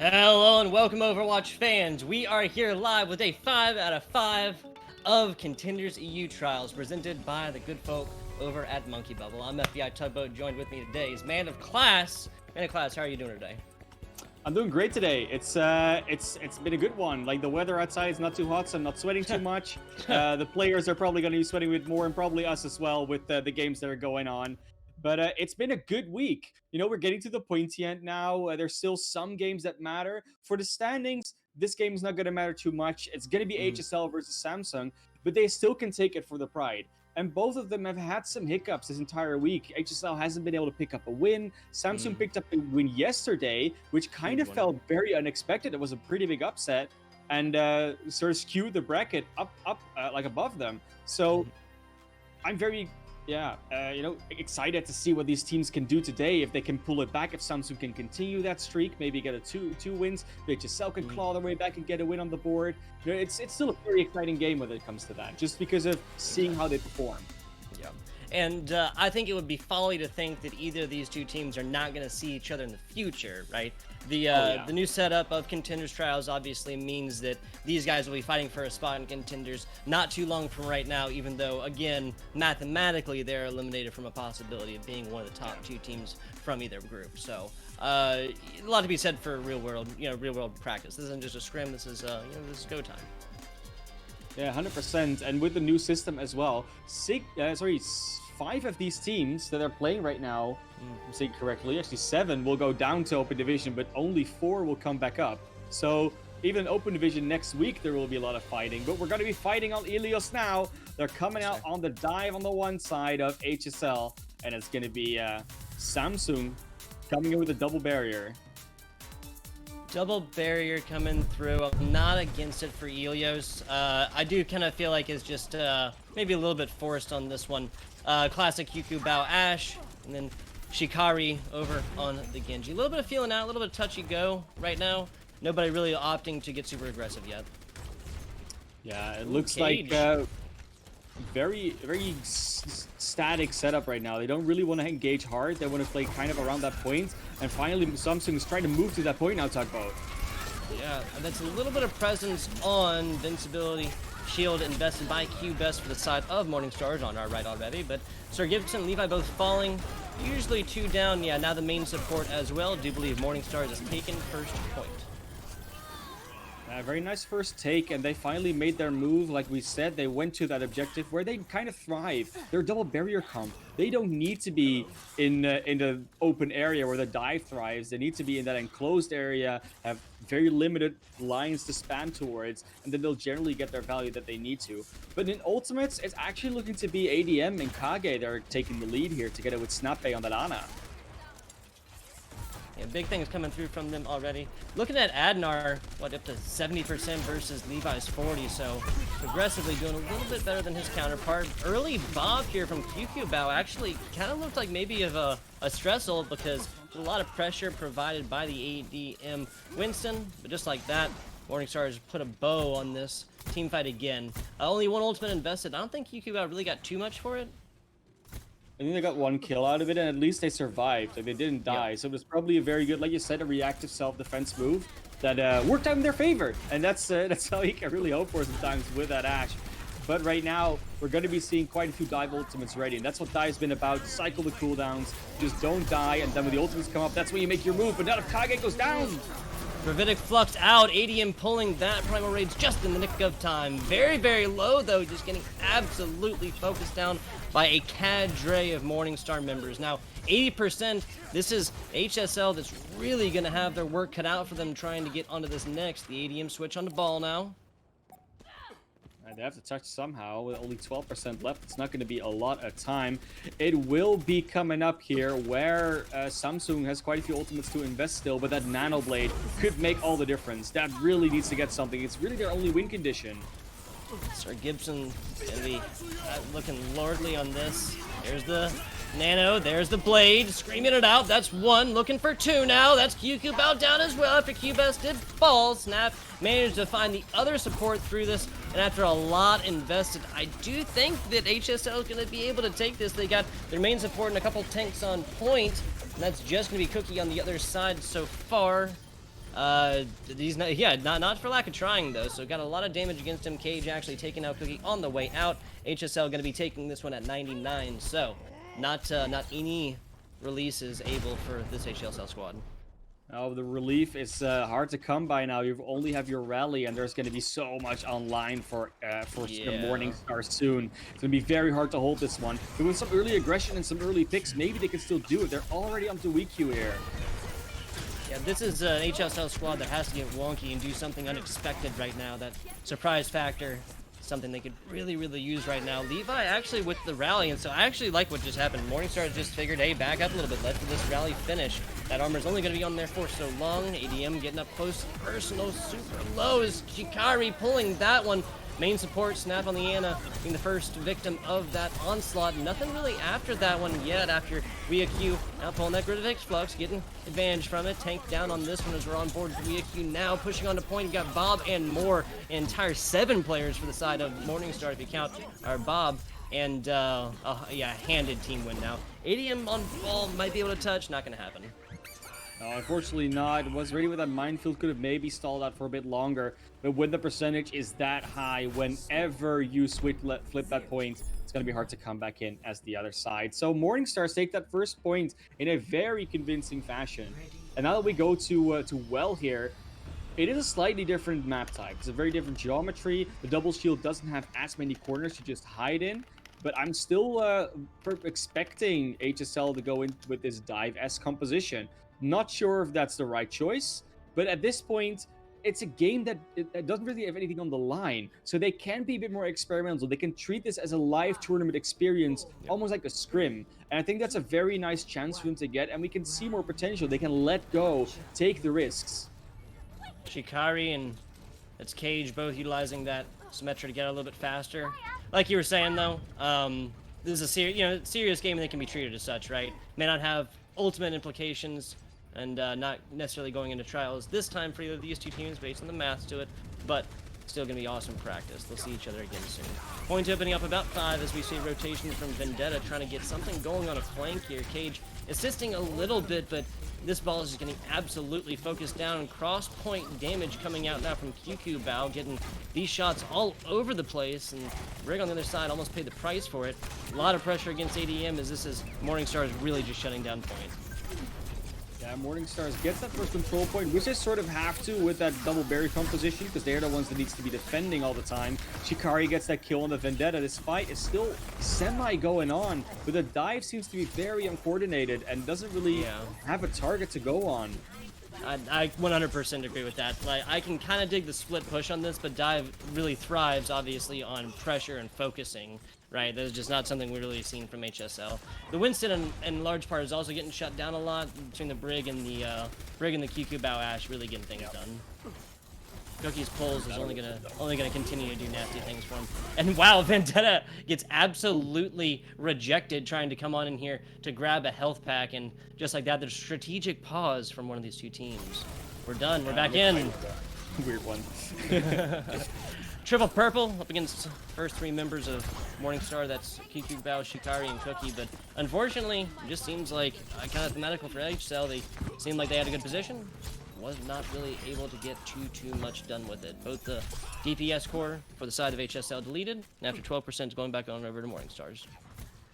Hello and welcome Overwatch fans. We are here live with a 5 out of 5 of Contenders EU Trials presented by the good folk over at Monkey Bubble. I'm FBI Tugboat. Joined with me today is Man of Class. Man of Class, how are you doing today? I'm doing great today. It's been a good one. Like, the weather outside is not too hot, so I'm not sweating too much. The players are probably going to be sweating a bit more, and probably us as well with the games that are going on. But it's been a good week. You know, we're getting to the pointy end now. There's still some games that matter. For the standings, this game is not going to matter too much. It's going to be HSL versus Samsung, but they still can take it for the pride. And both of them have had some hiccups this entire week. HSL hasn't been able to pick up a win. Samsung picked up a win yesterday, which kind of felt very unexpected. It was a pretty big upset and sort of skewed the bracket up like above them. So I'm very excited to see what these teams can do today. If they can pull it back, if Samsung can continue that streak, maybe get a two wins. HSL can claw their way back and get a win on the board. You know, it's still a very exciting game when it comes to that, just because of seeing how they perform. Yeah. And I think it would be folly to think that either of these two teams are not going to see each other in the future, right? The new setup of Contenders Trials obviously means that these guys will be fighting for a spot in Contenders not too long from right now, even though, again, mathematically they're eliminated from a possibility of being one of the top two teams from either group. So a lot to be said for real world practice. This isn't just a scrim. This is this is go time. Yeah, 100%. And with the new system as well, 5 of these teams that are playing right now, I'm saying correctly, actually 7 will go down to Open Division, but only 4 will come back up. So even Open Division next week, there will be a lot of fighting. But we're going to be fighting on Ilios now. They're coming out on the dive on the one side of HSL, and it's going to be Samsung coming in with a double barrier. Double barrier coming through. I'm not against it for Ilios. I do kind of feel like it's just maybe a little bit forced on this one. Classic QQ Bao Ash, and then Shikari over on the Genji. A little bit of feeling out, a little bit of touchy go right now. Nobody really opting to get super aggressive yet. Yeah, it looks like very static setup right now. They don't really want to engage hard. They want to play kind of around that point. And finally, Samsung is trying to move to that point now, Tugboat. Yeah, that's a little bit of presence on Invincibility Shield invested by QBest for the side of Morningstars on our right already. But Sir Gibson, Levi both falling. Usually 2 down. Yeah, now the main support as well. Do believe Morningstars has taken first point. Very nice first take, and they finally made their move. Like we said, they went to that objective where they kind of thrive. They're double barrier comp. They don't need to be in the open area where the dive thrives. They need to be in that enclosed area, have very limited lines to span towards, and then they'll generally get their value that they need to. But in Ultimates, it's actually looking to be ADM and Kage that are taking the lead here together with Snape on that Ana. Yeah, big things coming through from them already. Looking at Adnar, what, up to 70% versus Levi's 40, so aggressively doing a little bit better than his counterpart. Early Bob here from QQ Bao actually kind of looked like maybe of a stress ult because a lot of pressure provided by the ADM Winston, but just like that, Morningstars put a bow on this team fight again. Only one ultimate invested. I don't think QQ Bao really got too much for it. I think they got 1 kill out of it, and at least they survived. Like, they didn't die. So it was probably a very good, like you said, a reactive self-defense move that worked out in their favor. And that's how you can really hope for sometimes with that Ashe. But right now, we're going to be seeing quite a few dive ultimates ready. And that's what dive's been about. Cycle the cooldowns. Just don't die. And then when the ultimates come up, that's when you make your move. But not if Kage goes down. Gravitic flux out, ADM pulling that Primal Rage just in the nick of time. Very, very low though, just getting absolutely focused down by a cadre of Morningstar members. Now, 80%, this is HSL that's really going to have their work cut out for them trying to get onto this next. The ADM switch on the ball now. They have to touch somehow with only 12% left. It's not going to be a lot of time. It will be coming up here where Samsung has quite a few ultimates to invest still, but that Nano Blade could make all the difference. That really needs to get something. It's really their only win condition. Sir Gibson going to be looking lordly on this. There's the Nano, there's the Blade, screaming it out. That's 1, looking for 2 now. That's QQ Bao down as well after QBest did fall. Snap managed to find the other support through this, and after a lot invested, I do think that HSL is going to be able to take this. They got their main support and a couple tanks on point, and that's just going to be Cookie on the other side so far. He's not, not for lack of trying though. So got a lot of damage against him. Cage actually taking out Cookie on the way out. HSL going to be taking this one at 99. So not any releases able for this HSL squad. Oh, the relief is hard to come by now. You only have your rally, and there's going to be so much online for the Morningstar soon. It's going to be very hard to hold this one. But with some early aggression and some early picks, maybe they can still do it. They're already onto weak Q here. Yeah, this is an HSL squad that has to get wonky and do something unexpected right now. That surprise factor, something they could really, really use right now. Levi actually with the rally, and so I actually like what just happened. Morningstar just figured, hey, back up a little bit, let this rally finish. That armor's only going to be on there for so long. ADM getting up close, personal, super low is Shikari pulling that one. Main support, snap on the Ana, being the first victim of that onslaught. Nothing really after that one yet, after WeaQ now pulling that Grid of X-Flux, getting advantage from it. Tank down on this one as we're on board with WeaQ now, pushing on to point. You've got Bob and more, an entire 7 players for the side of Morningstar, if you count our Bob. And, yeah, handed team win now. ADM on ball, might be able to touch, not going to happen. No, unfortunately not. It was ready with that minefield, could have maybe stalled out for a bit longer. But when the percentage is that high, whenever you flip that point, it's going to be hard to come back in as the other side. So Morningstars take that first point in a very convincing fashion. And now that we go to Well here, it is a slightly different map type. It's a very different geometry. The double shield doesn't have as many corners to just hide in. But I'm still expecting HSL to go in with this dive-esque composition. Not sure if that's the right choice, but at this point, it's a game that doesn't really have anything on the line. So they can be a bit more experimental. They can treat this as a live tournament experience, almost like a scrim. And I think that's a very nice chance for them to get, and we can see more potential. They can let go, take the risks. Shikari and it's Cage both utilizing that Symmetra to get a little bit faster. Like you were saying, though, this is a serious game and they can be treated as such, right? May not have ultimate implications, and not necessarily going into trials this time for either of these two teams based on the math to it, but still going to be awesome practice. They'll see each other again soon. Point opening up about 5 as we see rotation from Vendetta trying to get something going on a flank here. Cage assisting a little bit, but this ball is just getting absolutely focused down. Cross point damage coming out now from QQ Bao, getting these shots all over the place, and Rig on the other side almost paid the price for it. A lot of pressure against ADM as this is Morningstar is really just shutting down point. Yeah, Morningstars gets that first control point, which they sort of have to with that double berry composition, because they're the ones that needs to be defending all the time. Shikari gets that kill on the Vendetta. This fight is still semi going on, but the dive seems to be very uncoordinated and doesn't really have a target to go on. I 100% agree with that. Like, I can kind of dig the split push on this, but dive really thrives, obviously, on pressure and focusing. Right, that's just not something we've really seen from HSL. The Winston, in large part, is also getting shut down a lot between the Brig and the QQ Bao Ash, really getting things done. Cookie's pulls is only gonna continue to do nasty things for him. And wow, Vendetta gets absolutely rejected trying to come on in here to grab a health pack, and just like that, there's strategic pause from one of these two teams. We're done. We're back in. Weird one. Triple purple up against first 3 members of Morningstar. That's QQ Bao, Shikari, and Cookie. But unfortunately, it just seems like kind of thematical for HSL. They seemed like they had a good position. Was not really able to get too much done with it. Both the DPS core for the side of HSL deleted, and after 12% going back on over to Morningstars.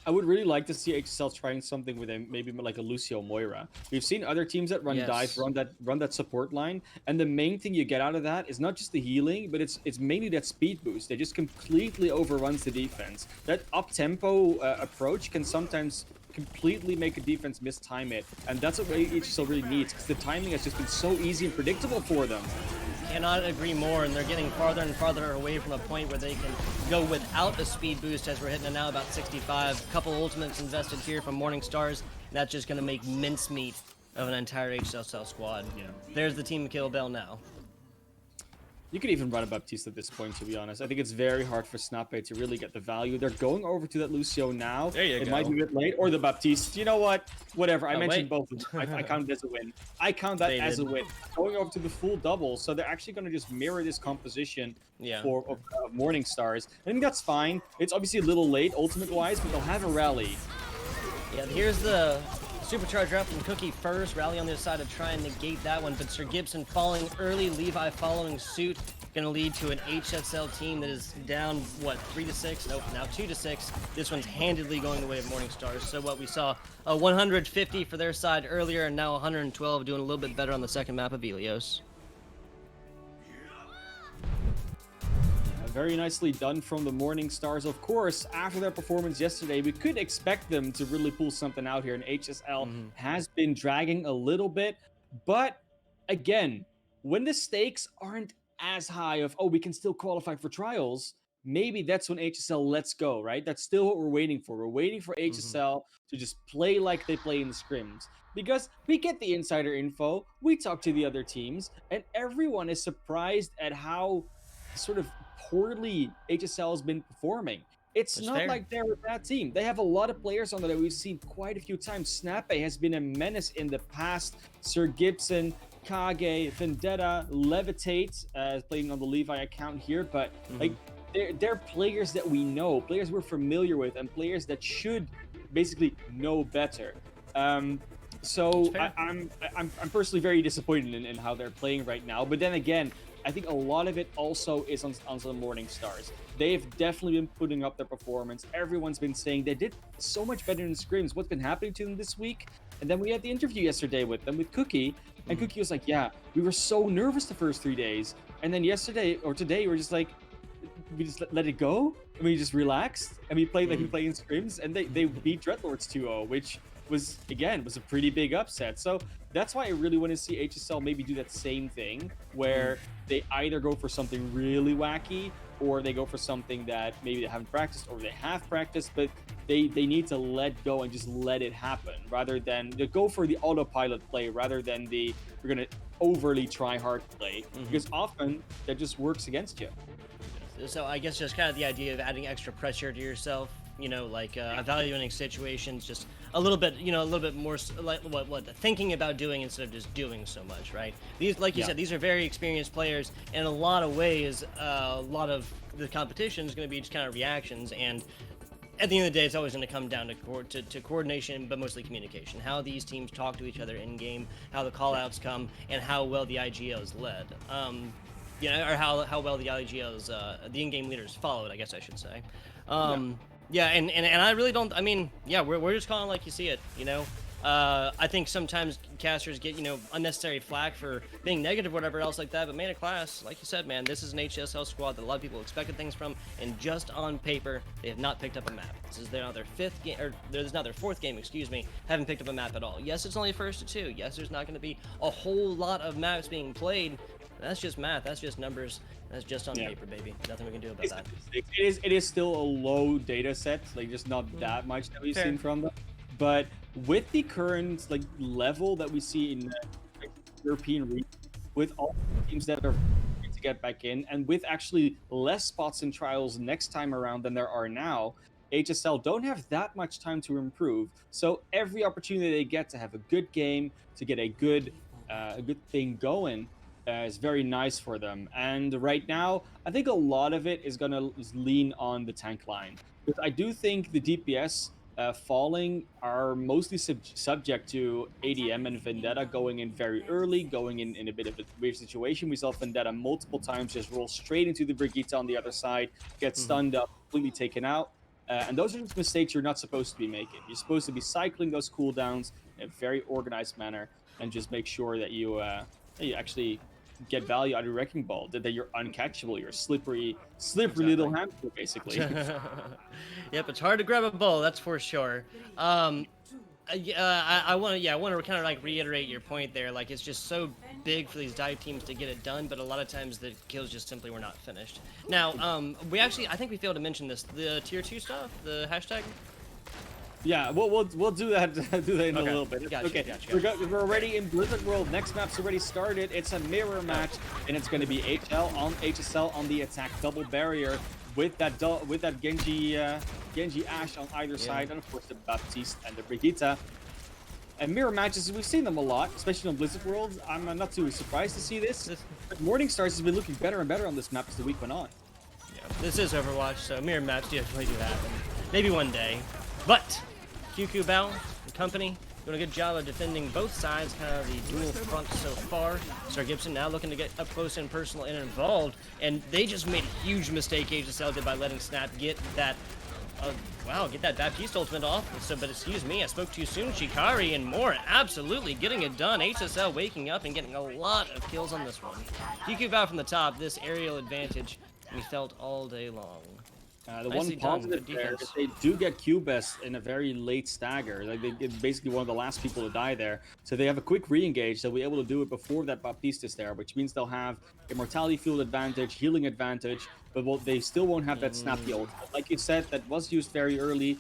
I would really like to see HSL trying something with maybe like a Lucio Moira. We've seen other teams that run dive, run that support line, and the main thing you get out of that is not just the healing, but it's mainly that speed boost. It just completely overruns the defense. That up-tempo approach can sometimes completely make a defense mistime it, and that's what HSL really needs, because the timing has just been so easy and predictable for them. Cannot agree more, and they're getting farther and farther away from a point where they can go without a speed boost, as we're hitting it now about 65. Couple ultimates invested here from Morningstars. That's just going to make mincemeat of an entire HSL squad. Yeah. There's the team kill bell now. You could even run a Baptiste at this point, to be honest. I think it's very hard for Snape to really get the value. They're going over to that Lucio now. There you go. It might be a bit late. Or the Baptiste. You know what? Whatever. I mentioned both of them. I count it as a win. I count that as a win. Going over to the full double. So they're actually going to just mirror this composition for Morningstars. I think that's fine. It's obviously a little late, ultimate-wise, but they'll have a rally. Yeah, here's the Supercharger up from Cookie first. Rally on the other side to try and negate that one. But Sir Gibson falling early. Levi following suit. Going to lead to an HSL team that is down, what, 3-6? Nope, now 2-6. This one's handedly going the way of Morning Stars. So what we saw, 150 for their side earlier, and now 112, doing a little bit better on the second map of Helios. Very nicely done from the Morning Stars. Of course, after their performance yesterday, we could expect them to really pull something out here, and HSL has been dragging a little bit. But again, when the stakes aren't as high of, oh, we can still qualify for trials, maybe that's when HSL lets go, right? That's still what we're waiting for. We're waiting for HSL to just play like they play in the scrims. Because we get the insider info, we talk to the other teams, and everyone is surprised at how sort of poorly HSL has been performing. It's That's not fair. like they're a bad team. They have a lot of players on there that we've seen quite a few times. Snape has been a menace in the past. Sir Gibson, Kage, Vendetta, Levitate, playing on the Levi account here, but like they're players that we know, players we're familiar with, and players that should basically know better. So I'm personally very disappointed in how they're playing right now. But then again, I think a lot of it also is on the Morning Stars. They've definitely been putting up their performance. Everyone's been saying they did so much better in the scrims. What's been happening to them this week? And then we had the interview yesterday with them, with Cookie. And Cookie was like, yeah, we were so nervous the first 3 days. And then yesterday or today, we're just like, we just let it go. And we just relaxed. And we played like we play in scrims. And they beat Dreadlords 2-0, which was a pretty big upset. So that's why I really want to see HSL maybe do that same thing, where they either go for something really wacky, or they go for something that maybe they haven't practiced, or they have practiced, but they need to let go and just let it happen, rather than to go for the autopilot play, rather than the we're gonna overly try hard play, because often that just works against you. So I guess just kind of the idea of adding extra pressure to yourself, you know, like evaluating situations just a little bit, you know, a little bit more like what thinking about doing instead of just doing so much, right? These, like you said, these are very experienced players, and in a lot of ways, a lot of the competition is going to be just kind of reactions, and at the end of the day, it's always going to come down to coordination, but mostly communication. How these teams talk to each other in game, how the callouts come, and how well the IGL is led. You know, or how well the IGL's the in-game leaders followed, I guess I should say. Yeah, and I really don't. I mean, yeah, we're just calling it like you see it. You know, I think sometimes casters get, you know, unnecessary flack for being negative, or whatever else like that. But man of class, like you said, man, this is an HSL squad that a lot of people expected things from, and just on paper, they have not picked up a map. This is now their fifth game, or this is now their fourth game, excuse me. Haven't picked up a map at all. Yes, it's only first to 2. Yes, there's not going to be a whole lot of maps being played. That's just math. That's just numbers. That's just on paper, baby. Nothing we can do about that. It is still a low data set, like just not that much that we've seen from them. But with the current like level that we see in the European region, with all the teams that are to get back in, and with actually less spots in trials next time around than there are now, HSL don't have that much time to improve. So every opportunity they get to have a good game, to get a good thing going, is very nice for them. And right now, I think a lot of it is gonna lean on the tank line, because I do think the DPS falling are mostly subject to ADM and Vendetta going in very early, going in a bit of a weird situation. We saw Vendetta multiple times just roll straight into the Brigitte on the other side, get stunned up, completely taken out. And those are just mistakes you're not supposed to be making. You're supposed to be cycling those cooldowns in a very organized manner, and just make sure that you actually get value out of your Wrecking Ball, that you're uncatchable, you're a slippery little hamster, basically. Yep, it's hard to grab a ball, that's for sure. I want to kind of like reiterate your point there. Like, it's just so big for these dive teams to get it done, but a lot of times the kills just simply were not finished. Now, I think we failed to mention this, the tier 2 stuff, the hashtag. Yeah, we'll do that in a little bit. Gotcha. We're already in Blizzard World. Next map's already started. It's a mirror match, and it's going to be HSL on the attack, double barrier with that Genji Ashe on either side, and of course the Baptiste and the Brigitte. And mirror matches, we've seen them a lot, especially on Blizzard World. I'm not too surprised to see this. But Morning Stars has been looking better and better on this map as the week went on. Yeah, this is Overwatch, so mirror maps definitely do happen. Maybe one day. But QQ Bell and company, doing a good job of defending both sides, kind of the dual front so far. Sir Gibson now looking to get up close and personal and involved, and they just made a huge mistake, HSL did, by letting Snap get that wow, get that Baptiste ultimate off. So, but excuse me, I spoke too soon. Shikari and more absolutely getting it done. HSL waking up and getting a lot of kills on this one. DQ Bow from the top, this aerial advantage we felt all day long. The one positive there is they do get Q-Best in a very late stagger. Like, they get basically one of the last people to die there. So they have a quick re-engage. They'll be able to do it before that Baptiste is there, which means they'll have Immortality Field advantage, healing advantage, but they still won't have that snappy ult. Like you said, that was used very early,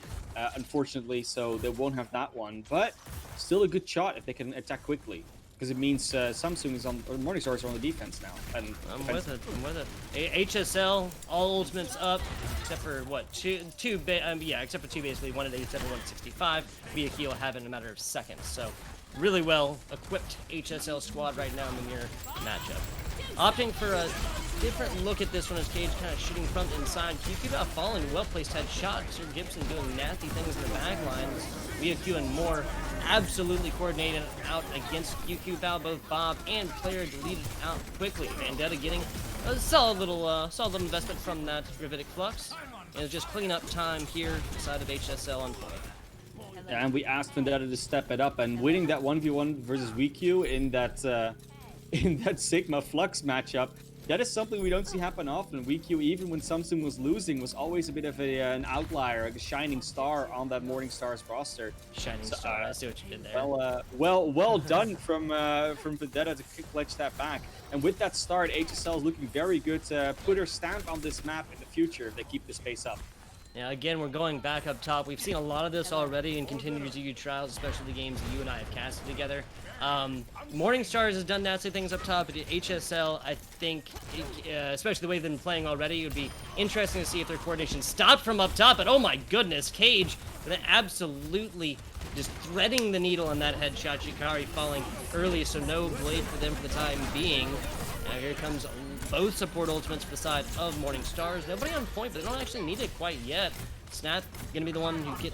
unfortunately, so they won't have that one. But still a good shot if they can attack quickly. Because it means Samsung is on, or Morningstars are on the defense now. And I'm with it. HSL, all ultimates up, except for what, two yeah, except for two basically, one at 87, one at 65. Viakil have it in a matter of seconds. So really well equipped HSL squad right now in the mirror matchup. Opting for a different look at this one as Cage kind of shooting front and side. QQ out falling, well-placed headshot. Sir Gibson doing nasty things in the back lines. VQ and more absolutely coordinated out against QQ Bao. Both Bob and Player deleted out quickly. Vendetta getting a solid little investment from that Gravitic Flux. And it's just clean up time here, the side of HSL on point. And we asked Vendetta to step it up, and winning that 1v1 versus VQ in that Sigma Flux matchup, that is something we don't see happen often. VQ, even when Samsung was losing, was always a bit of an outlier, a shining star on that Morningstars roster. Shining star, I see what you did there. Well done from Vendetta to clutch that back. And with that start, HSL is looking very good to put her stamp on this map in the future if they keep this pace up. Yeah, again, we're going back up top. We've seen a lot of this already in Contenders EU Trials, especially the games that you and I have casted together. Morningstars has done nasty things up top, but HSL, I think, especially the way they've been playing already, it would be interesting to see if their coordination stopped from up top. But oh my goodness, Cage, absolutely just threading the needle on that headshot. Shikari falling early, so no blade for them for the time being. Now here comes both support ultimates for the side of Morningstars. Nobody on point, but they don't actually need it quite yet. Snap gonna be the one who's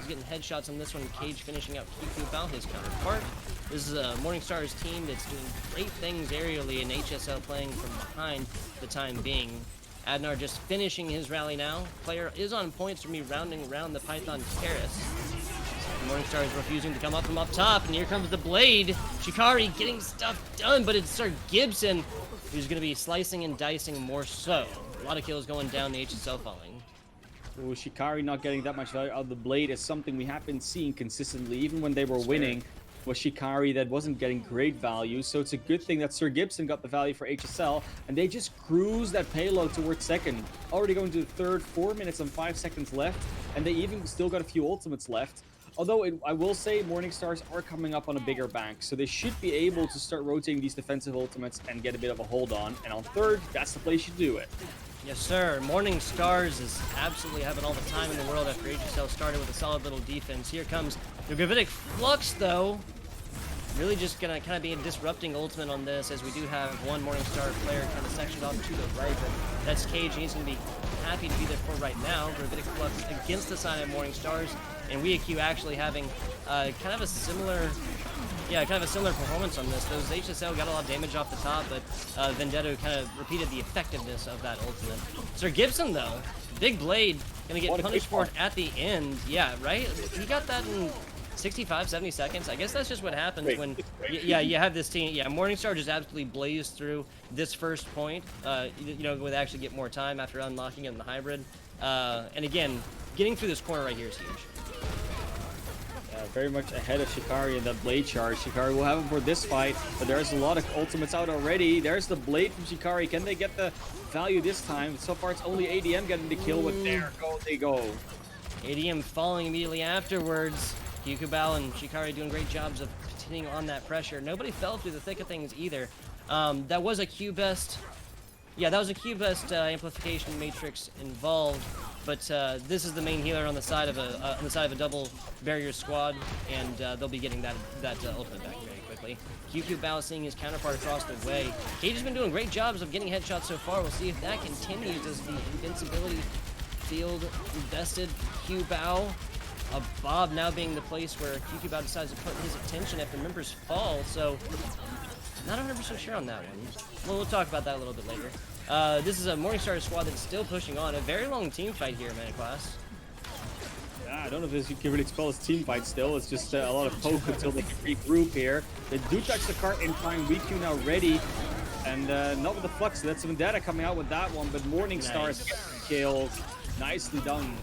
getting headshots on this one. Cage finishing up QQ Bao, his counterpart. This is a Morningstars team that's doing great things aerially, and HSL playing from behind the time being. Adnar just finishing his rally now. Player is on points for me rounding around the Python Terrace. Morningstars refusing to come up from up top, and here comes the blade. Shikari getting stuff done, but it's Sir Gibson who's going to be slicing and dicing more so. A lot of kills going down, the HSL falling. Ooh, Shikari not getting that much value out of the blade is something we have been seeing consistently, even when they were winning. Was Shikari that wasn't getting great value, so it's a good thing that Sir Gibson got the value for HSL, and they just cruise that payload towards second. Already going to the third, 4 minutes and 5 seconds left, and they even still got a few ultimates left. Although I will say Morningstars are coming up on a bigger bank, so they should be able to start rotating these defensive ultimates and get a bit of a hold on. And on third, that's the place you do it. Yes, sir. Morningstars is absolutely having all the time in the world after HSL started with a solid little defense. Here comes the Gravitic Flux, though. Really just gonna kind of be a disrupting ultimate on this, as we do have one Morningstar player kind of sectioned off to the right, but that's Cage, and he's gonna be happy to be there for right now. Gravitic Flux against the side of Morningstars, and WeAQ actually having kind of a similar performance on this. Those HSL got a lot of damage off the top, but Vendetta kind of repeated the effectiveness of that ultimate. Sir Gibson, though, big blade, gonna get punished for it at the end. Yeah, right? He got that in 65, 70 seconds. I guess that's just what happens when, you have this team. Yeah, Morningstar just absolutely blazed through this first point, you know, where they actually get more time after unlocking it in the hybrid. And again, getting through this corner right here is huge. Very much ahead of Shikari in that blade charge. Shikari will have him for this fight, but there's a lot of ultimates out already. There's the blade from Shikari. Can they get the value this time? So far, it's only ADM getting the kill, but there they go. ADM falling immediately afterwards. Kyukubao and Shikari doing great jobs of continuing on that pressure. Nobody fell through the thick of things either. That was a Q-Best. Yeah, that was a Q-Best amplification matrix involved. But this is the main healer on the side of a double barrier squad, and they'll be getting that ultimate back very quickly. QQ Bao seeing his counterpart across the way. Cage has been doing great jobs of getting headshots so far. We'll see if that continues as the invincibility field invested. Q Bao. Bob now being the place where QQ decides to put his attention after members fall, so not 100% sure on that one. Well, we'll talk about that a little bit later. This is a Morningstar squad that's still pushing on. A very long team fight here, man, class. Yeah, I don't know if you can really spell as team fight still. It's just a lot of poke until they can regroup here. They do touch the cart in time. WeQ now ready. And not with the Flux. That's Vendetta coming out with that one. But Morningstar's kills. Nicely done.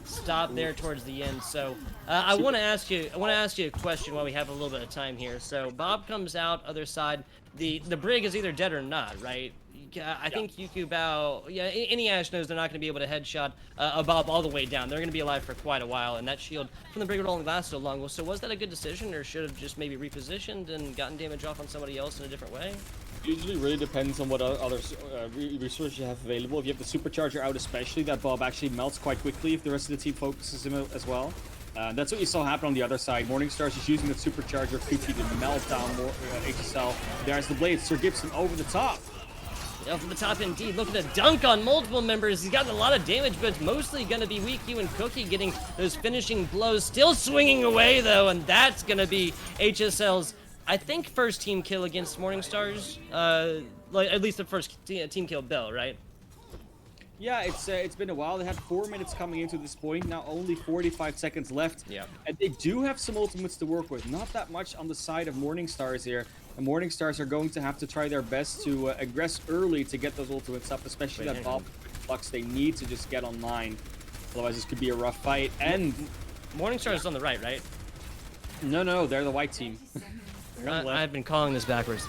Stop there towards the end. So I want to ask you a question while we have a little bit of time here. So Bob comes out other side. The brig is either dead or not, right? I think QQ Bao, any Ash knows they're not going to be able to headshot a Bob all the way down. They're going to be alive for quite a while, and that shield from the brig would only last so long. Well, so was that a good decision, or should have just maybe repositioned and gotten damage off on somebody else in a different way? Usually really depends on what other resources you have available. If you have the supercharger out especially, that Bob actually melts quite quickly if the rest of the team focuses him as well. That's what you saw happen on the other side. Morningstar is using the supercharger QT to melt down more HSL. There's the blade. Sir Gibson over the top. Yeah, from the top indeed, looking to dunk on multiple members. He's gotten a lot of damage, but it's mostly going to be WeQ and Cookie getting those finishing blows. Still swinging away, though, and that's going to be HSL's, I think, first team kill against Morningstars. Like, at least the first team kill Bell, right? Yeah, it's been a while. They had 4 minutes coming into this point. Now only 45 seconds left. Yeah. And they do have some ultimates to work with. Not that much on the side of Morningstars here. The Morningstars are going to have to try their best to aggress early to get those ultimates up, especially that Bob Flux. They need to just get online. Otherwise, this could be a rough fight. And Morningstar is on the right? No, they're the white team. I've been calling this backwards.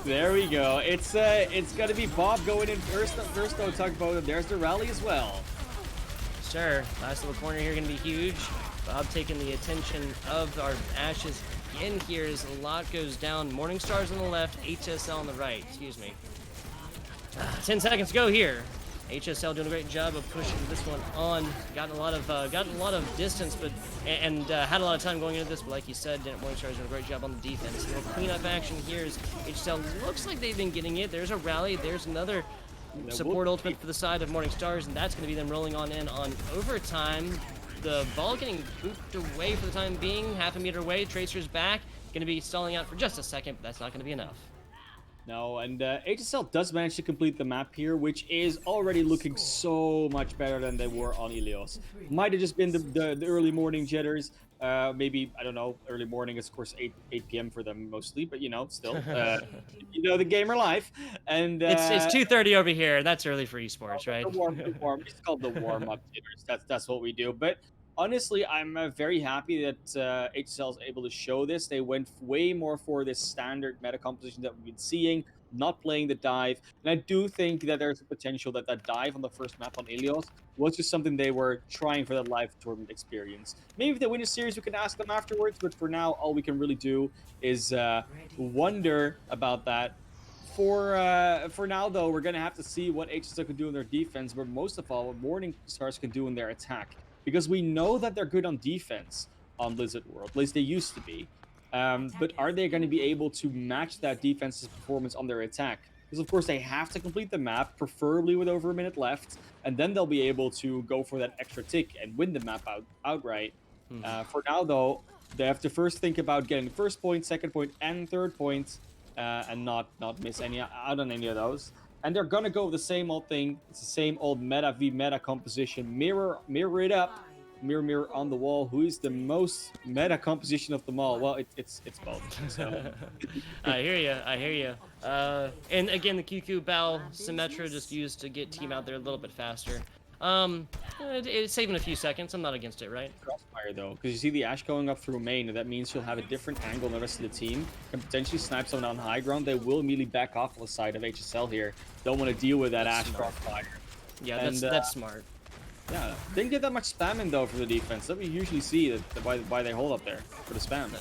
There we go. It's gonna be Bob going in first though, Tugboat. There's the rally as well. Sure. Last little corner here gonna be huge. Bob taking the attention of our Ashes in here as a lot goes down. Morningstar's on the left, HSL on the right. Excuse me. 10 seconds to go here. HSL doing a great job of pushing this one on. Gotten a lot of distance, but and had a lot of time going into this. But like you said, Morningstar's doing a great job on the defense. A little cleanup action here as HSL looks like they've been getting it. There's a rally. There's another support ultimate for the side of Morningstars, and that's going to be them rolling on in on overtime. The ball getting pooped away for the time being. Half a meter away. Tracer's back. Going to be stalling out for just a second, but that's not going to be enough. No, and HSL does manage to complete the map here, which is already looking so much better than they were on Ilios. Might have just been the early morning jitters. Maybe, I don't know, early morning is, of course, 8 p.m. for them mostly, but, still, the gamer life. And it's 2:30 over here. That's early for esports, right? It's called the warm-up jitters. That's what we do. But honestly, I'm very happy that HSL is able to show this. They went way more for this standard meta composition that we've been seeing, not playing the dive. And I do think that there's a potential that dive on the first map on Ilios was just something they were trying for that live tournament experience. Maybe if they win a series, we can ask them afterwards. But for now, all we can really do is wonder about that. For now, though, we're going to have to see what HSL can do in their defense, but most of all, what Morningstars can do in their attack. Because we know that they're good on defense on Blizzard World, at least they used to be. But are they going to be able to match that defense's performance on their attack? Because, of course, they have to complete the map, preferably with over a minute left, and then they'll be able to go for that extra tick and win the map outright. For now, though, they have to first think about getting first point, second point, and third point, and not miss out on any of those. And they're gonna go with the same old thing. It's the same old meta v meta composition. Mirror it up. Mirror on the wall. Who is the most meta composition of them all? Well, it's both. So. I hear you. And again, the QQ Bao Symmetra just used to get team out there a little bit faster. It's saving a few seconds. I'm not against it, right? Crossfire though, because you see the Ashe going up through main, and that means she'll have a different angle than the rest of the team. Can potentially snipe someone on high ground. They will immediately back off on the side of HSL here. Don't want to deal with that Ashe crossfire. Yeah, that's smart. Yeah, didn't get that much spam in though for the defense. That we usually see why they hold up there for the spam.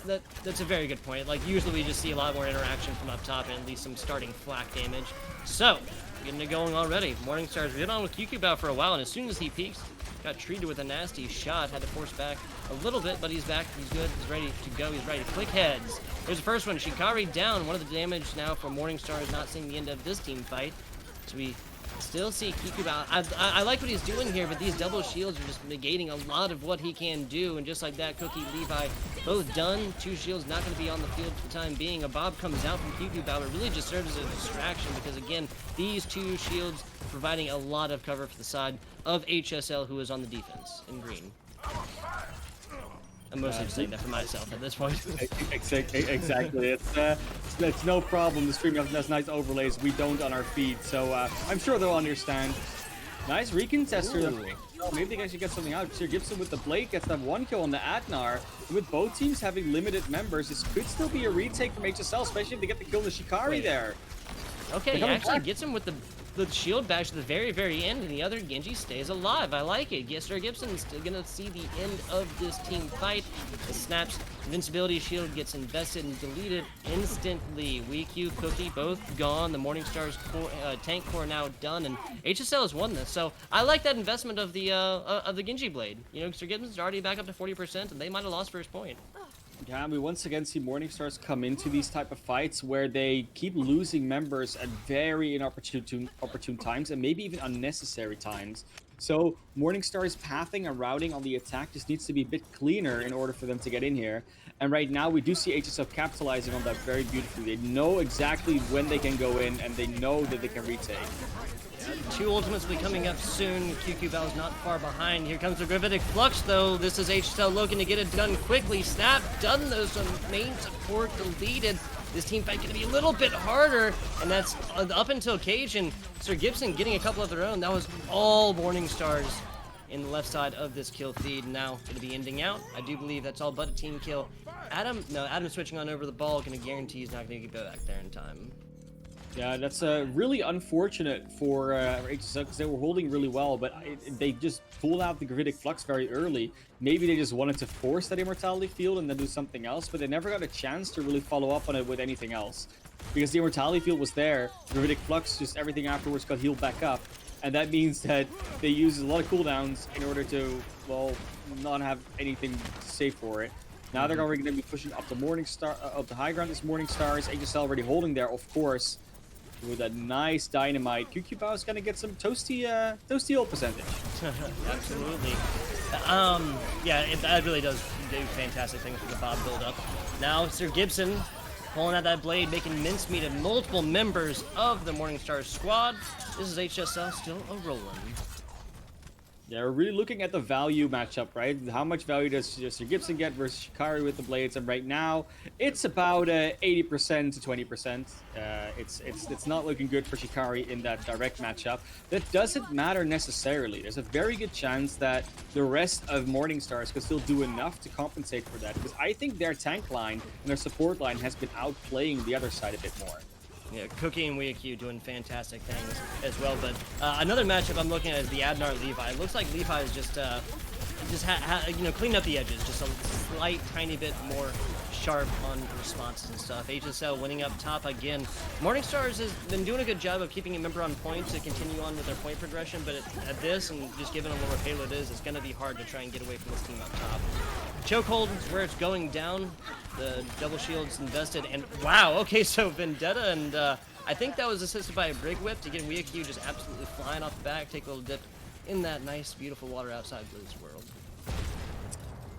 That's a very good point. Like usually we just see a lot more interaction from up top and at least some starting flak damage. So getting it going already. Morningstar's been on with QQ Bao for a while, and as soon as he peeks, got treated with a nasty shot. Had to force back a little bit, but he's back. He's good. He's ready to go. He's ready to click heads. There's the first one. Shikari down. One of the damage now for Morningstar is not seeing the end of this team fight. So we Still see Kikuba. I like what he's doing here, but these double shields are just negating a lot of what he can do. And just like that, Cookie, Levi, both done. 2 shields not going to be on the field for the time being. A Bob comes out from Kikuba, but really just serves as a distraction because, again, these 2 shields providing a lot of cover for the side of HSL, who is on the defense in green. I'm mostly just saying that for myself at this point. Exactly. It's no problem. The stream has nice overlays. We don't on our feed, so I'm sure they'll understand. Nice recontester. Oh, maybe they actually get something out. Sir Gibson with the Blade gets that 1 kill on the Adnar. With both teams having limited members, this could still be a retake from HSL, especially if they get the kill on the Shikari there. Okay, he actually gets him with the shield bash to the very, very end, and the other Genji stays alive. I like it. Sir Gibson is still gonna see the end of this team fight. The Snap's invincibility shield gets invested and deleted instantly. WeQ, Cookie, both gone. The Morningstar's tank core now done, and HSL has won this. So I like that investment of the Genji blade. You know, Sir Gibson's already back up to 40%, and they might have lost first point. Yeah, we once again see Morningstars come into these type of fights where they keep losing members at very inopportune times and maybe even unnecessary times. So Morningstar's pathing and routing on the attack just needs to be a bit cleaner in order for them to get in here. And right now we do see HSL capitalizing on that very beautifully. They know exactly when they can go in, and they know that they can retake. 2 ultimates will be coming up soon. QQ Val's not far behind. Here comes the Gravitic Flux, though. This is HSL looking to get it done quickly. Snap done, though, so main support deleted. This team fight going to be a little bit harder, and that's up until Cage and Sir Gibson getting a couple of their own. That was all Morningstars in the left side of this kill feed. Now going to be ending out. I do believe that's all but a team kill. Adam switching on over the ball. Going to guarantee he's not going to get back there in time. Yeah, that's really unfortunate for HSL because they were holding really well, but they just pulled out the Gravitic Flux very early. Maybe they just wanted to force that Immortality Field and then do something else, but they never got a chance to really follow up on it with anything else. Because the Immortality Field was there, Gravitic Flux, just everything afterwards got healed back up, and that means that they use a lot of cooldowns in order to, well, not have anything to say for it. Now they're already going to be pushing up the Morningstar, up the high ground. This Morningstars, HSL already holding there, of course. With a nice dynamite, QQ is gonna get some toasty ult percentage. Absolutely. Yeah, that really does do fantastic things for the Bob build-up. Now, Sir Gibson pulling out that blade, making mincemeat of multiple members of the Morningstar squad. This is HSL still a rolling. Yeah, we're really looking at the value matchup, right? How much value does Sir Gibson get versus Shikari with the blades? And right now, it's about 80% to 20%. It's not looking good for Shikari in that direct matchup. That doesn't matter necessarily. There's a very good chance that the rest of Morningstars could still do enough to compensate for that. Because I think their tank line and their support line has been outplaying the other side a bit more. Yeah, Cookie and WeQ doing fantastic things as well. But another matchup I'm looking at is the Adnar Levi. It looks like Levi is just cleaned up the edges, just a slight, tiny bit more sharp on responses and stuff. HSL winning up top again. Morningstars has been doing a good job of keeping a member on point to continue on with their point progression, but at this, and just given them where payload is, it's going to be hard to try and get away from this team up top. Chokehold is where it's going down. The double shield's invested, and wow, okay, so Vendetta, and I think that was assisted by a Brig Whip to get WeQ just absolutely flying off the back, take a little dip in that nice, beautiful water outside Blue's world.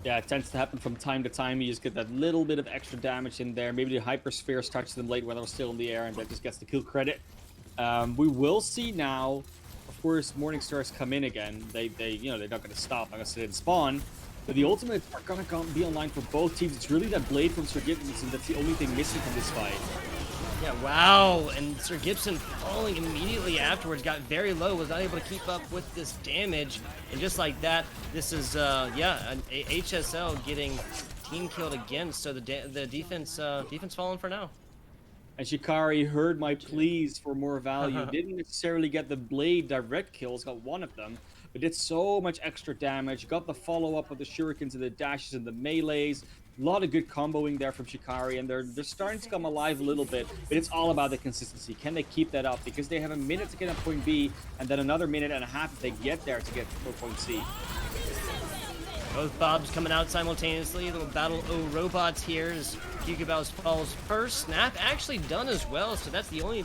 Yeah, it tends to happen from time to time. You just get that little bit of extra damage in there. Maybe the Hypersphere touches them late when they're still in the air, and that just gets the kill credit. We will see now, of course, Morningstars come in again. They're not going to stop. Like I said, in spawn. But the ultimates are going to be online for both teams. It's really that blade from Sir Gibson that's the only thing missing from this fight. Yeah, wow, and Sir Gibson falling immediately afterwards, got very low, was not able to keep up with this damage, and just like that, this is, HSL getting team killed again, so the defense falling for now. And Shikari heard my pleas for more value, didn't necessarily get the blade direct kills, got one of them, but did so much extra damage, got the follow-up of the shurikens and the dashes and the melees. A lot of good comboing there from Shikari, and they're starting to come alive a little bit, but it's all about the consistency. Can they keep that up? Because they have a minute to get on point B, and then another minute and a half if they get there to get to point C. Both Bobs coming out simultaneously. Little battle O robots here as Kyukubao's falls first. Snap actually done as well, so that's the only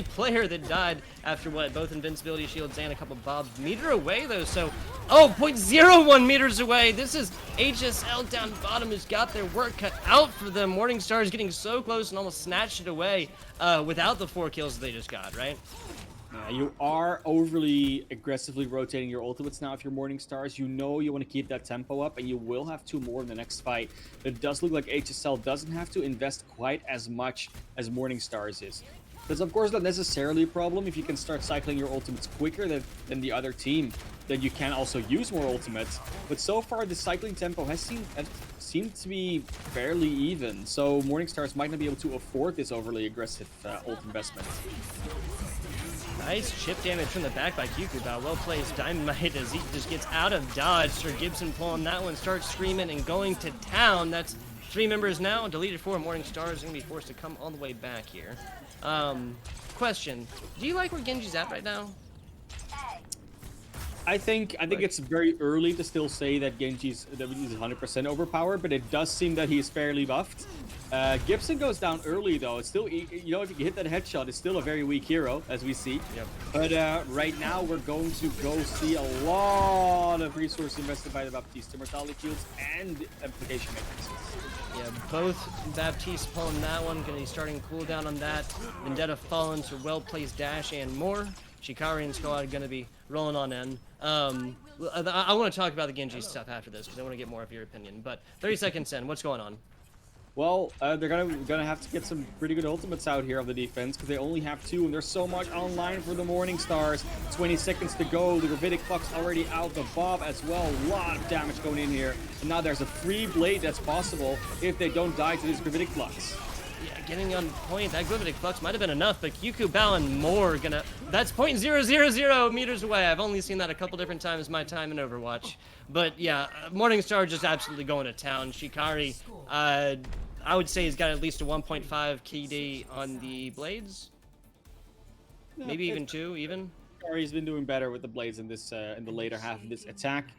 player that died after what? Both invincibility shields and a couple bobs. Meter away though, so oh, 0.01 meters away. This is HSL down bottom who's got their work cut out for them. Morningstar is getting so close and almost snatched it away without the 4 kills that they just got, right? You are overly aggressively rotating your ultimates now if you're Morningstars. You know you want to keep that tempo up, and you will have 2 more in the next fight. It does look like HSL doesn't have to invest quite as much as Morningstars is. That's of course not necessarily a problem if you can start cycling your ultimates quicker than the other team. Then you can also use more ultimates. But so far, the cycling tempo has seemed to be fairly even. So Morningstars might not be able to afford this overly aggressive ult investment. Nice chip damage from the back by Kyukubao. Well placed Dynamite as he just gets out of dodge. Sir Gibson pulling that one, starts screaming and going to town. That's 3 members now. Deleted 4. Morningstar is going to be forced to come all the way back here. Question. Do you like where Genji's at right now? I think it's very early to still say that Genji's 100% overpowered, but it does seem that he's fairly buffed. Gibson goes down early though. It's still, you know, if you hit that headshot, it's still a very weak hero, as we see. Yep. But right now we're going to go see a lot of resources invested by the Baptiste, Immortality Shields and Amplification Matrices. Yeah, both Baptiste pulling that one, gonna be starting cooldown on that. Vendetta fallen to well-placed dash and more. Shikari and Squad are gonna be rolling on in. I want to talk about the Genji stuff after this because I want to get more of your opinion. But 30 seconds in, what's going on? Well, they're gonna have to get some pretty good ultimates out here on the defense because they only have 2, and there's so much online for the Morningstars. 20 seconds to go. The Gravitic Flux already out. The Bob as well. A lot of damage going in here. And now there's a free blade that's possible if they don't die to this Gravitic Flux. Yeah, getting on point. That Gravitic Flux might have been enough, but Kyukubao and more gonna... That's 0.000 meters away. I've only seen that a couple different times in my time in Overwatch. But yeah, Morningstar just absolutely going to town. Shikari, I would say he's got at least a 1.5 KD on the blades. Maybe even 2, even. Shikari's been doing better with the blades in this in the later half of this attack.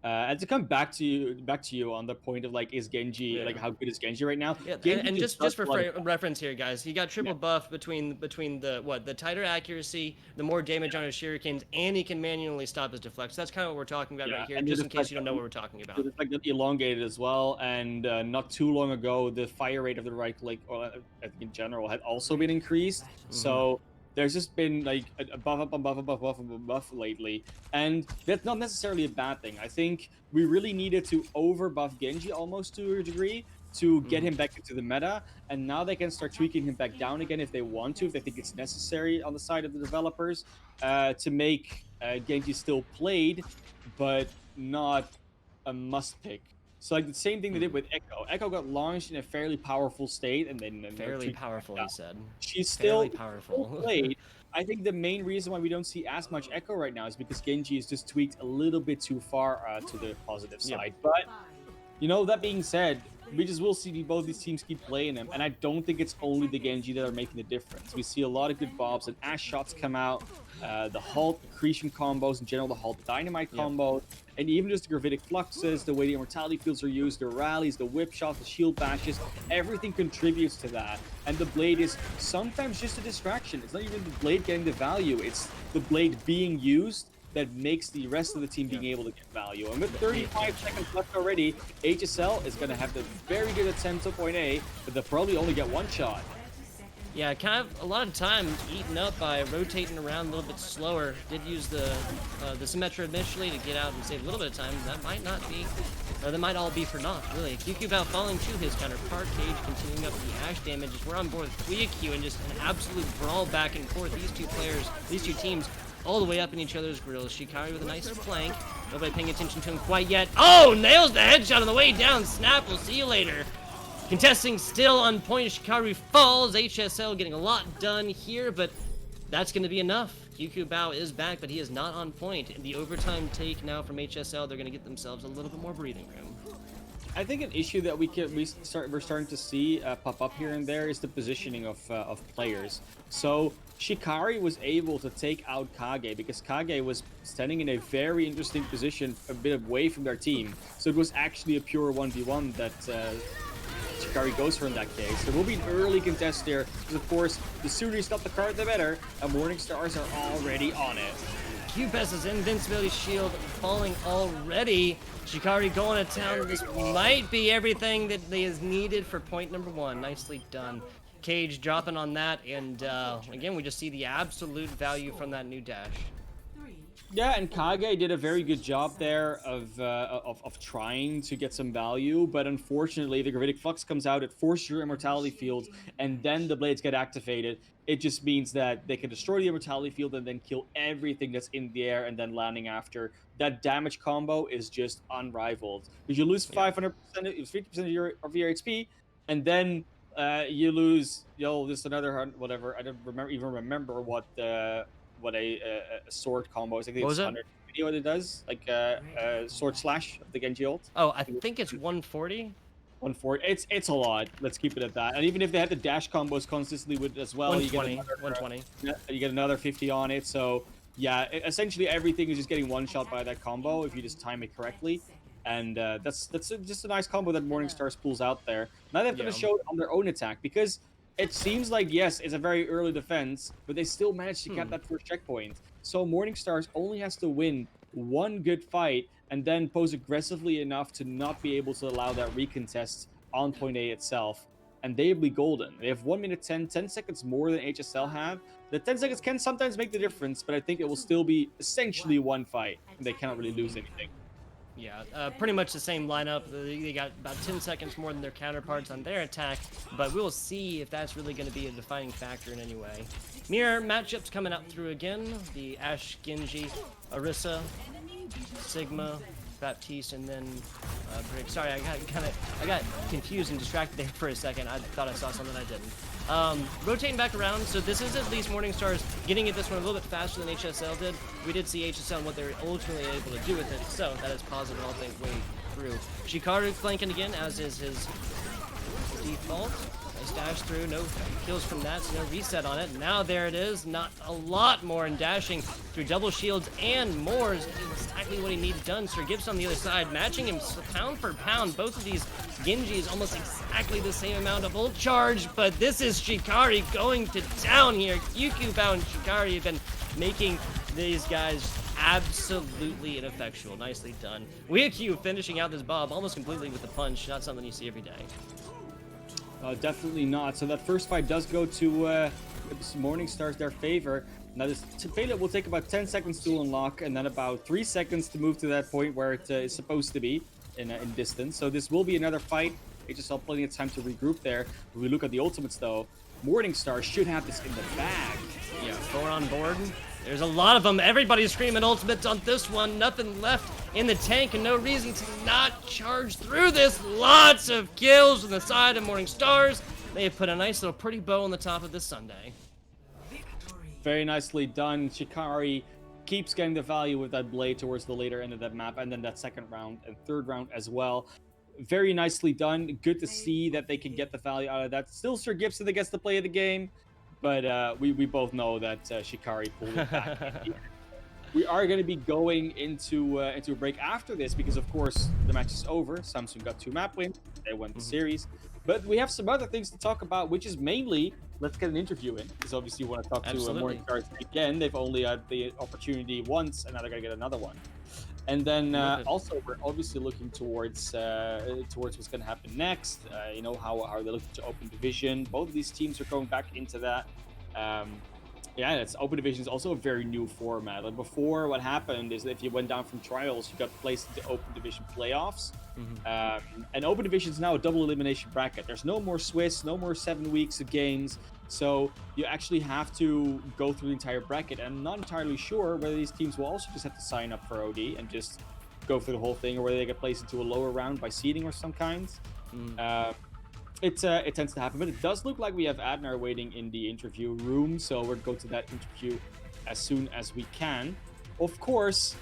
And to come back to you on the point of like, is Genji like how good is Genji right now? Yeah, and just for reference here, guys, he got triple buff between the tighter accuracy, the more damage on his shurikens, and he can manually stop his deflects. That's kind of what we're talking about right here, just in case you don't know what we're talking about. It's like elongated as well, and not too long ago, the fire rate of the right leg, or I think in general, had also been increased. So there's just been like a buff lately, and that's not necessarily a bad thing. I think we really needed to over buff Genji almost to a degree to get him back into the meta, and now they can start tweaking him back down again if they want to, if they think it's necessary on the side of the developers, to make Genji still played, but not a must pick. So like the same thing they did with Echo. Echo got launched in a fairly powerful state, and then fairly powerful, he said. She's still fairly powerful. Played. I think the main reason why we don't see as much Echo right now is because Genji is just tweaked a little bit too far to the positive side. But you know, that being said, we just will see both these teams keep playing them, and I don't think it's only the Genji that are making the difference. We see a lot of good bobs and Ash shots come out, the Halt accretion combos in general, the Halt Dynamite combos, and even just the Gravitic Fluxes, the way the Immortality Fields are used, the rallies, the whip shots, the shield bashes, everything contributes to that. And the Blade is sometimes just a distraction. It's not even the Blade getting the value, it's the Blade being used that makes the rest of the team being able to get value. And with 35 seconds left already, HSL is going to have the very good attempt to point A, but they'll probably only get 1 shot. Yeah, kind of a lot of time eaten up by rotating around a little bit slower. Did use the Symmetra initially to get out and save a little bit of time. That might not be, or that might all be for naught, really. Kyukubao falling to his counterpart. Cage continuing up the Ash damage. We're on board with Q and just an absolute brawl back and forth. These two players, these two teams, all the way up in each other's grills. Shikari with a nice flank. Nobody paying attention to him quite yet. Oh, nails the headshot on the way down. Snap, we'll see you later. Contesting still on point. Shikari falls. HSL getting a lot done here, but that's going to be enough. Kyukubao is back, but he is not on point. In the overtime take now from HSL, they're going to get themselves a little bit more breathing room. I think an issue that we're starting to see pop up here and there is the positioning of players. So Shikari was able to take out Kage because Kage was standing in a very interesting position a bit away from their team. So it was actually a pure 1v1 that Shikari goes for in that case. There will be an early contest there, because of course, the sooner you stop the card, the better, and Morning Stars are already on it. Q-Best's invincibility shield falling already. Shikari going to town. This might be everything that is needed for point number 1. Nicely done. Cage dropping on that, and again, we just see the absolute value from that new dash. Yeah, and Kage did a very good job there of trying to get some value, but unfortunately, the Gravitic Flux comes out, it forces your Immortality Field, and then the blades get activated. It just means that they can destroy the Immortality Field and then kill everything that's in the air and then landing after. That damage combo is just unrivaled. Because you lose 500%, 50% of your HP, and then you lose, just another whatever. I don't remember what a sword combo is. I think it's 150 what it does, like sword slash of the Genji ult. Oh, I think it's 140. 140. It's a lot. Let's keep it at that. And even if they had the dash combos consistently with as well, 120, you get another, 120. You get another 50 on it. So yeah, essentially everything is just getting one shot by that combo if you just time it correctly. And that's just a nice combo that Morning Stars pulls out there. Now they have to show it on their own attack, because it seems like, yes, it's a very early defense, but they still managed to cap that first checkpoint. So Morning Stars only has to win one good fight and then pose aggressively enough to not be able to allow that recontest on point A itself. And they'll be golden. They have 1 minute 10 seconds more than HSL have. The 10 seconds can sometimes make the difference, but I think it will still be essentially one fight, and they cannot really lose anything. Yeah, pretty much the same lineup. They got about 10 seconds more than their counterparts on their attack, but we will see if that's really going to be a defining factor in any way. Mirror matchups coming out through again. The Ashe, Genji, Orisa, Sigma, Baptiste, and then Brick. Sorry, I got confused and distracted there for a second. I thought I saw something I didn't. Rotating back around, so this is at least Morning Stars getting at this one a little bit faster than HSL did. We did see HSL and what they're ultimately able to do with it, so that is positive all things way through. Shikari flanking again, as is his default. Nice dash through, no kills from that, so no reset on it. Now there it is, not a lot more, and dashing through double shields and more is exactly what he needed done. Sir Gibbs on the other side, matching him pound for pound. Both of these Genjis almost exactly the same amount of ult charge, but this is Shikari going to town here. QQ bound Shikari have been making these guys absolutely ineffectual. Nicely done. WeaQ finishing out this Bob almost completely with the punch, not something you see every day. Definitely not. So that first fight does go to Morning Stars their favor. Now this failure will take about 10 seconds to unlock, and then about 3 seconds to move to that point where it is supposed to be in distance. So this will be another fight. HSL plenty of time to regroup there. When we look at the ultimates though, Morning Stars should have this in the bag. Yeah, 4 on board. There's a lot of them. Everybody's screaming ultimates on this one. Nothing left in the tank and no reason to not charge through this. Lots of kills on the side of Morning Stars. They have put a nice little pretty bow on the top of this Sunday. Very nicely done. Shikari keeps getting the value with that blade towards the later end of that map, and then that second round and third round as well. Very nicely done. Good to see that they can get the value out of that. Still Sir Gibson that gets the play of the game, but we both know that Shikari pulled it back. We are going to be going into a break after this because, of course, the match is over. Samsung got 2 map wins. They won the series. But we have some other things to talk about, which is mainly, let's get an interview in. Because obviously you want to talk to Morning Stars again. They've only had the opportunity once, and now they're going to get another one. And then also, we're obviously looking towards what's going to happen next. How they're looking to open division. Both of these teams are going back into that. Yeah, that's open division is also a very new format. Like before, what happened is that if you went down from trials, you got placed into open division playoffs. And open division is now a double elimination bracket. There's no more Swiss, no more 7 weeks of games. So you actually have to go through the entire bracket. And I'm not entirely sure whether these teams will also just have to sign up for OD and just go through the whole thing, or whether they get placed into a lower round by seeding or some kinds. It tends to happen, but it does look like we have Adnar waiting in the interview room, so we're going to that interview as soon as we can. Of course,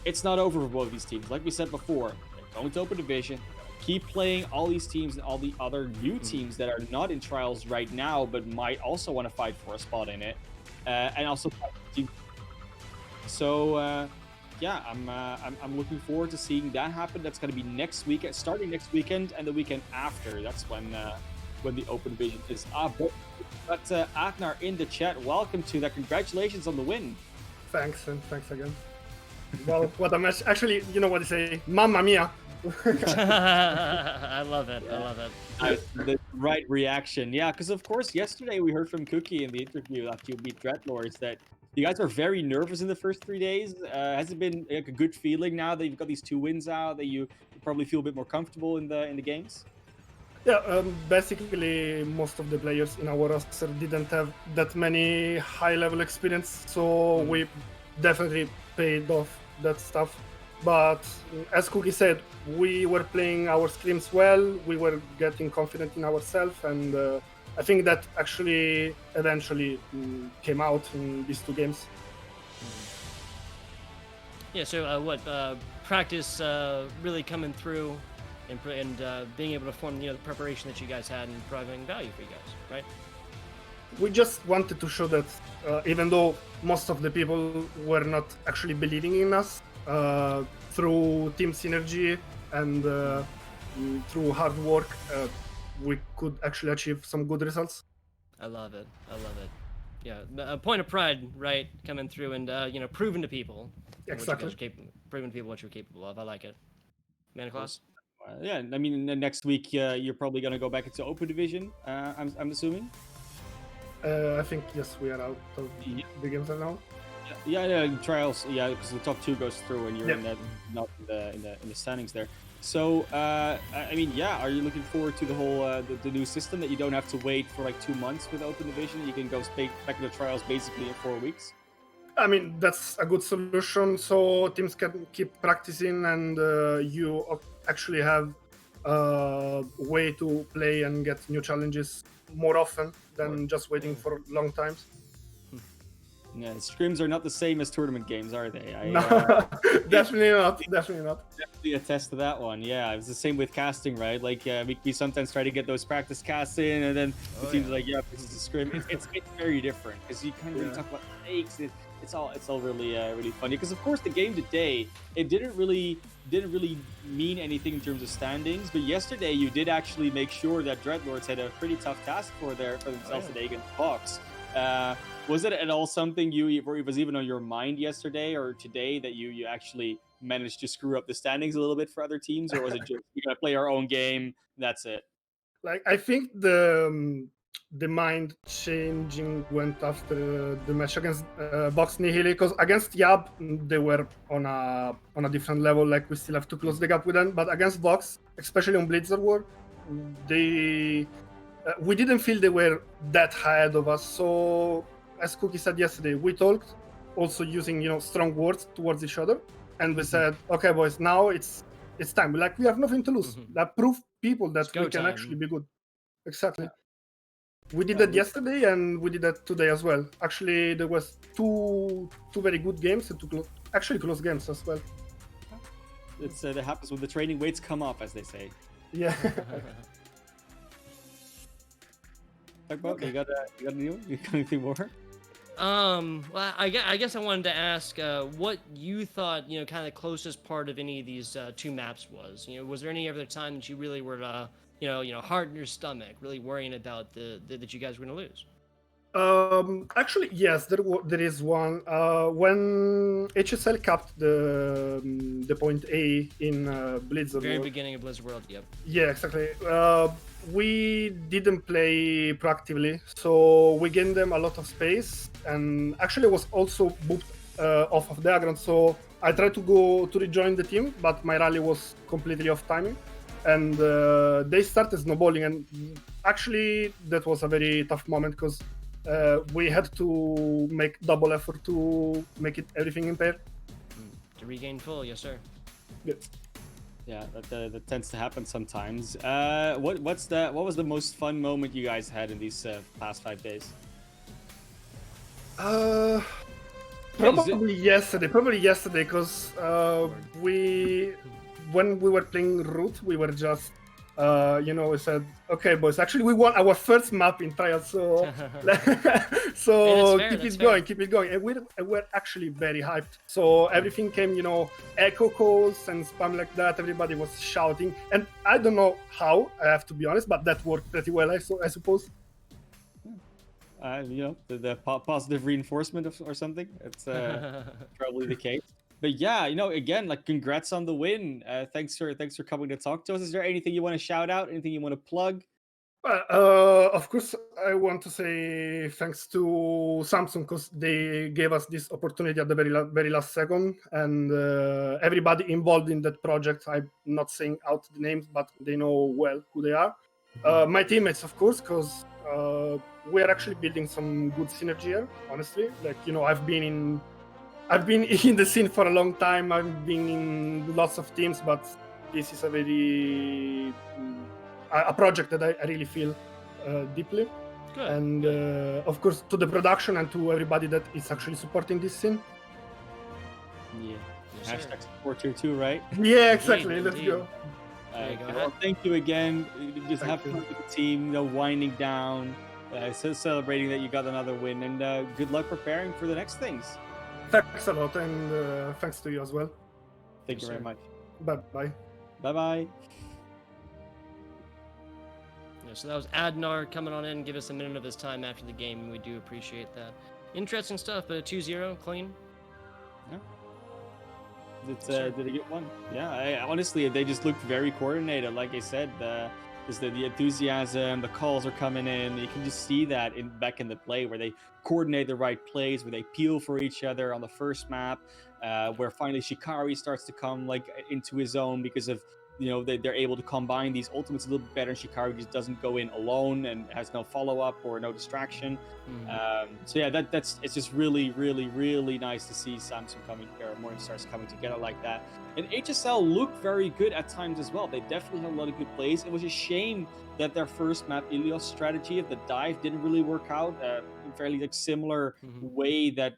it's not over for both of these teams. Like we said before, they're going to open division, keep playing all these teams and all the other new teams that are not in trials right now, but might also want to fight for a spot in it, and also so yeah, I'm looking forward to seeing that happen. That's going to be next week, starting next weekend and the weekend after. That's when the Open Division is up. But Agnar in the chat, welcome to that. Congratulations on the win. Thanks, and thanks again. Well, what a match. Actually, you know what they say, Mamma Mia. I love it. I love it. The right reaction. Yeah, because of course, yesterday we heard from Cookie in the interview after you beat Dreadlords that you guys are very nervous in the first 3 days. Has it been like a good feeling now that you've got these 2 wins out, that you probably feel a bit more comfortable in the games? Yeah, basically most of the players in our roster didn't have that many high-level experience, so we definitely paid off that stuff. But as Cookie said, we were playing our scrims well, we were getting confident in ourselves, and I think that actually eventually came out in these 2 games. Yeah, so practice really coming through and being able to form the preparation that you guys had and providing value for you guys, right? We just wanted to show that even though most of the people were not actually believing in us, through team synergy and through hard work, we could actually achieve some good results. I love it. I love it. Yeah, a point of pride, right? Coming through and proving to people, Exactly. proving to people what you're capable of. I like it. Maniclaus? Yeah, I mean, next week you're probably gonna go back into Open Division. I'm assuming. I think yes, we are out of the games right now. Yeah, trials. Yeah, because the top 2 goes through, and you're not in the standings there. So, I mean, yeah, are you looking forward to the whole the new system that you don't have to wait for like 2 months with Open Division? You can go back to the trials basically in 4 weeks. I mean, that's a good solution, so teams can keep practicing, and you actually have a way to play and get new challenges more often than just waiting for long times. Yeah, scrims are not the same as tournament games, are they? No, definitely not. Definitely not. Definitely attest to that one. Yeah, it's the same with casting, right? Like we sometimes try to get those practice casts in, and then the team's like, "Yeah, this is a scrim." It's very different because you can't really talk about stakes. It's all really really funny because of course the game today it didn't really mean anything in terms of standings, but yesterday you did actually make sure that Dreadlords had a pretty tough task for themselves today against Fox. Was it at all something it was even on your mind yesterday or today that you actually managed to screw up the standings a little bit for other teams, or was it just we gotta play our own game, that's it? Like, I think the mind changing went after the match against Box Nihili, because against Yab they were on a different level. Like, we still have to close the gap with them, but against Box, especially on Blizzard War, we didn't feel they were that high ahead of us. So as Cookie said yesterday, we talked also using strong words towards each other, and we said, okay boys, now it's time. Like, we have nothing to lose. That prove people that we can actually be good. Exactly. We did that yesterday, and we did that today as well. Actually, there was two very good games and actually close games as well. It's that happens when the training weights come up, as they say. Yeah. Okay. You got anything more? Well, I guess I wanted to ask what you thought, kind of the closest part of any of these 2 maps was. Was there any other time that you really were, hard in your stomach, really worrying about that you guys were going to lose? Actually, yes, there is one. When HSL capped the point A in Blizzard Very World. beginning of Blizzard World, yep. Yeah, exactly. We didn't play proactively, so we gained them a lot of space, and actually was also booped off of diagram. So I tried to rejoin the team, but my rally was completely off timing, and they started snowballing. And actually, that was a very tough moment because we had to make double effort to make everything in pair. To regain full, yes sir. Yeah, that tends to happen sometimes. What was the most fun moment you guys had in these past 5 days? Probably yesterday, because when we were playing Root, we were just We said, okay, boys, actually we won our first map in trials, so so keep it going. And we're actually very hyped. So everything came, echo calls and spam like that. Everybody was shouting, and I don't know how, I have to be honest, but that worked pretty well, I suppose. The positive reinforcement or something. It's probably the case. But yeah, again, like congrats on the win. Thanks for coming to talk to us. Is there anything you want to shout out? Anything you want to plug? Of course, I want to say thanks to Samsung because they gave us this opportunity at the very last second, and everybody involved in that project. I'm not saying out the names, but they know well who they are. My teammates, of course, because we're actually building some good synergy here. Honestly, I've been in the scene for a long time. I've been in lots of teams, but this is a project that I really feel deeply. Good. And of course, to the production and to everybody that is actually supporting this scene. Yeah. Yes, Hashtag support tier 2, right? Yeah, exactly. Let's Indeed. go. Well, thank you again. Just have fun with the team, winding down, celebrating that you got another win, and good luck preparing for the next things. Thanks a lot, and thanks to you as well. Thank you very much. Bye-bye. Bye-bye. Yeah, so that was Adnar coming on in, give us a minute of his time after the game, and we do appreciate that. Interesting stuff, but a 2-0, clean. Yeah. Did he get one? Yeah, honestly, they just looked very coordinated. Like I said, the enthusiasm, the calls are coming in. You can just see that back in the play where they coordinate the right plays, where they peel for each other on the first map, where finally Shikari starts to come into his own because of they're able to combine these ultimates a little bit better. And Shikari just doesn't go in alone and has no follow-up or no distraction. So yeah, it's just really, really, really nice to see Samsung Morningstars coming together like that. And HSL looked very good at times as well. They definitely had a lot of good plays. It was a shame that their first map, Ilios strategy of the dive, didn't really work out in fairly similar way that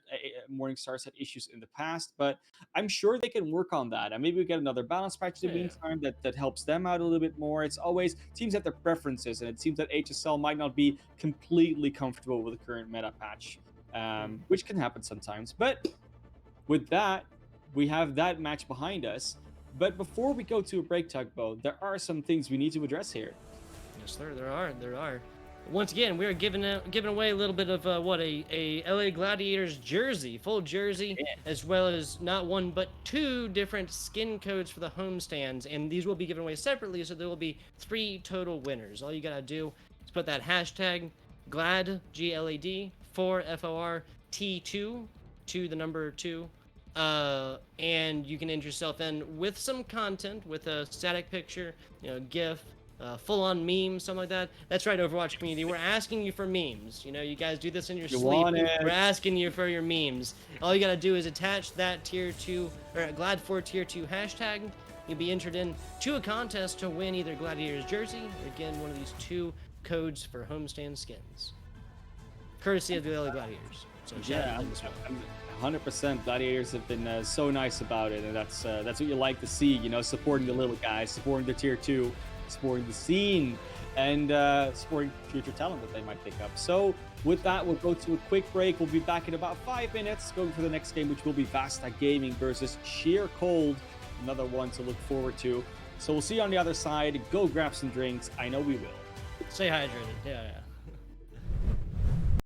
Morningstars had issues in the past. But I'm sure they can work on that. And maybe we get another balance patch in the meantime that helps them out a little bit more. It's always teams have their preferences, and it seems that HSL might not be completely comfortable with the current meta patch, which can happen sometimes. But with that, we have that match behind us. But before we go to a break, Tugboat, there are some things we need to address here. Yes, sir, there are. Once again, we are giving away a little bit of a LA Gladiators jersey, full jersey, as well as not one but two different skin codes for the homestands, and these will be given away separately, so there will be 3 total winners. All you gotta do is put that hashtag GLAD GLAD 4FORT2 to the number 2. And you can enter yourself in with some content, with a static picture, GIF, full-on memes, something like that. That's right, Overwatch community. We're asking you for memes. You guys do this in your sleep. We're asking you for your memes. All you gotta do is attach that tier 2 or GLAD4 tier 2 hashtag. You'll be entered in to a contest to win either Gladiators jersey or again one of these 2 codes for homestand skins, courtesy of the LA Gladiators. So yeah, 100%. Gladiators have been so nice about it, and that's what you like to see. Supporting the little guys, supporting the tier 2, supporting the scene, and supporting future talent that they might pick up. So with that, we'll go to a quick break. We'll be back in about 5 minutes, going for the next game, which will be Vasta Gaming versus Sheer Cold. Another one to look forward to. So we'll see you on the other side. Go grab some drinks. I know we will. Stay hydrated. Yeah.